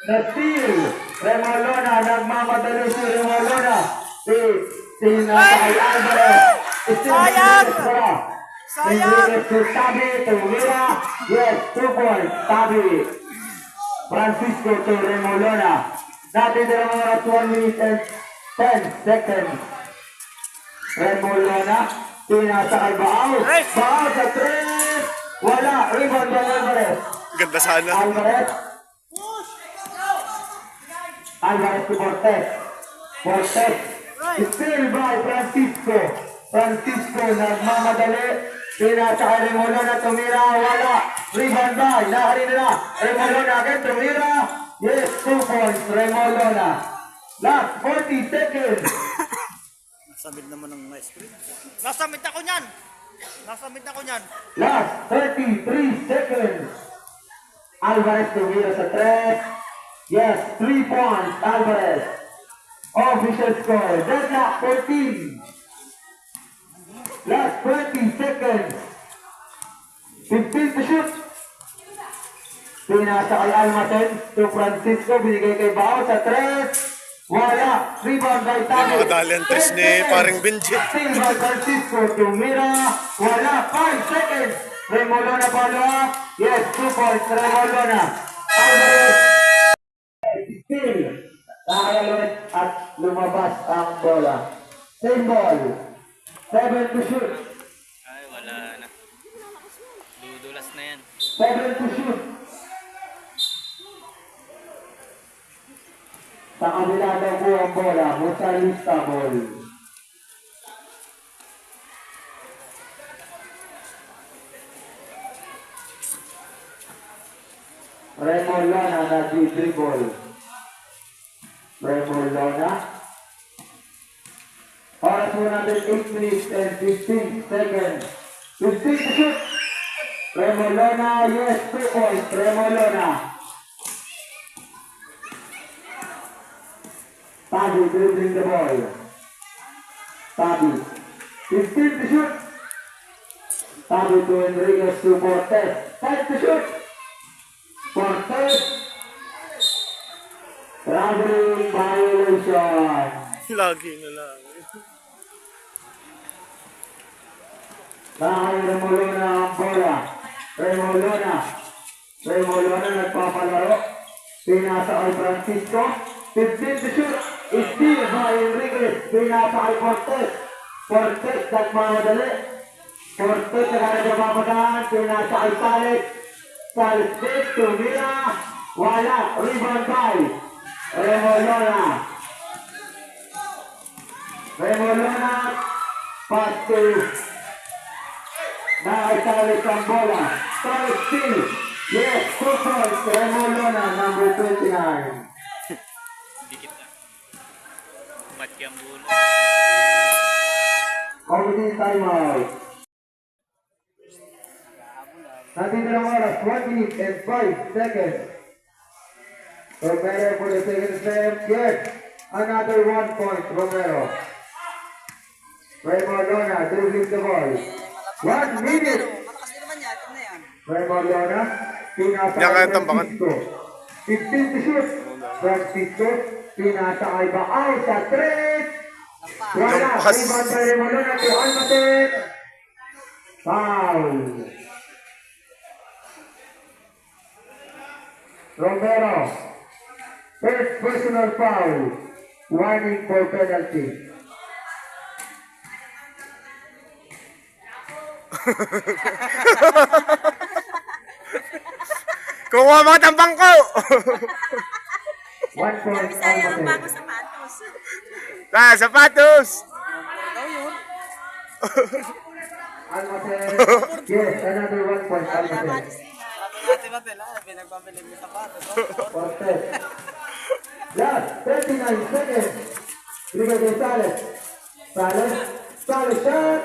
na steal. Remolona, nagmamadali si Remolona. Tinatay Alvarez. Sayang! Sayang! Tabi, tumira. Yes, 2 points. Tabi. Francisco to Remolona. Natin na mga 1 minute and 10 seconds. Remolona. Tinasakay Baao. Baao sa 3. Wala. Rebound by Alvarez. Ganda sana. Alvarez. Alvarez to Cortez. Cortez. Still by Francisco. Francisco nagmamadali. Tinasakay Remolona. Tumira. Wala. Rebound by. Nakarin na. Remolona again. Tumira. Yes, 2 points. Remolona. Last 40 seconds. Nasamid naman ng ice cream. Nasamid ako niyan! Nasamid ako niyan! Last 33 seconds. Alvarez tumira sa 3. Yes, 3 points. Alvarez. Official score. Deadlock 14. Last 20 seconds. 15 to shoot. Pinasa kay Almaten to Francisco. Binigay kay Bao sa 3. Wala. Rebound by Tabi. Nakadali ang tres ni paring Benji. Still by Francisco. Tumira. Wala. 5 seconds. Remolona follow. Yes, 2 points. Remolona. Alvarez. Still. Nakayalit at lumabas ang bola. Same ball. 7 to shoot. Ay, wala na. Dudulas na yan. 7 to shoot. Sa kabila daw po ang bola. Musalista ball. Remolona nag-dribble. Remolona. Oras mo natin 8 minutes and 15 seconds. 15 to shoot. Remolona, yes, 2 points. Remolona. Tabi dribbling the ball. Tabi. 15 to shoot. Tabi to Enriquez to Cortez. 5 to shoot. Cortez. Traveling violation. Lagi na lang. Dahil Remolona ang bola. Remolona. Remolona nagpapalaro. Pinasa kay Francisco. 15 to shoot. Steal by Enriquez. Pinasa kay Cortez. Cortez nagmamadali. Cortez nagpapadaan. Pinasa kay Salet. Salet tumira. Wala. Rebound by Remolona. Remolona. Pass to Salet ang bola. Salet still. Yes, 2 points. Remolona, number 29. Dikit na. Mati ang bulo. Committee timeout. Natin ng oras, 1 minute and 5 seconds. Romero for the second frame. Yes, another 1 point, Romero. Remolona dribbling the ball. 1 minute. Malakas din naman yan. Tignan yan. Remolona, pinasa Yan kaya kay tambakan. Francisco. 15 to shoot. Francisco, pinasa kay Baao sa 3. Wala, Lampas. rebound by Remolona to Almaten. Foul. Romero, first personal foul. Warning for penalty. Kuha mo ang bangko! 1 point Sayang ang bago Almaten. sapatos. Sapatos! Ikaw yun. Almaten. Yes, another 1 point Almaten. Sabi natin ha, pinagbabalik ng sapatos. Cortez. Last 39 seconds. Rebound by Salet. Salet. Salet shot.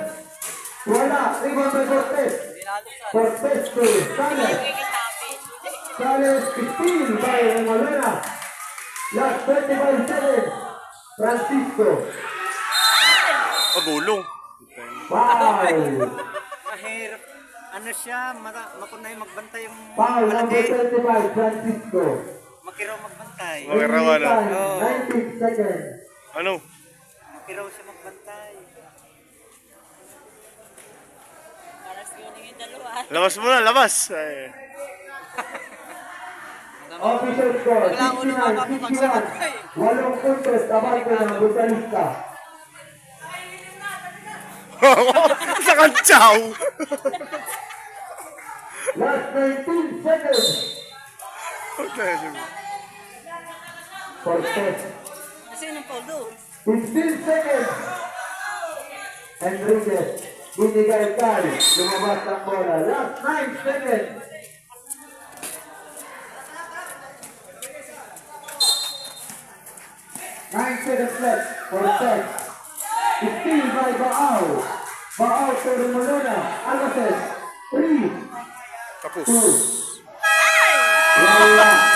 Wala. Rebound by Cortez. Cortez to Salet. Salet steal by Remolona. Last 25 seconds. Francisco. Pagulong. Foul. Mahirap. Ano siya, makunay magbantay yung Foul number malaki. 25, Francisco. Makiraw magbantay. Magarawan na. 19 seconds. Ano? Makiraw siya magbantay. Labas mo na, labas. Ay. Official score, 69-61. 8 puntos, tabago ng Butalista. Sa kantsaw. Last 19 seconds. Cortez. Sino ang Paulo? 15 seconds. Enriquez. Binigay kay. Lumabas ang bola. Last 9 seconds. 9 seconds left. Cortez. Still by Baao. Baao to Romolona. Alases. 3, Tapos. 2. Wala.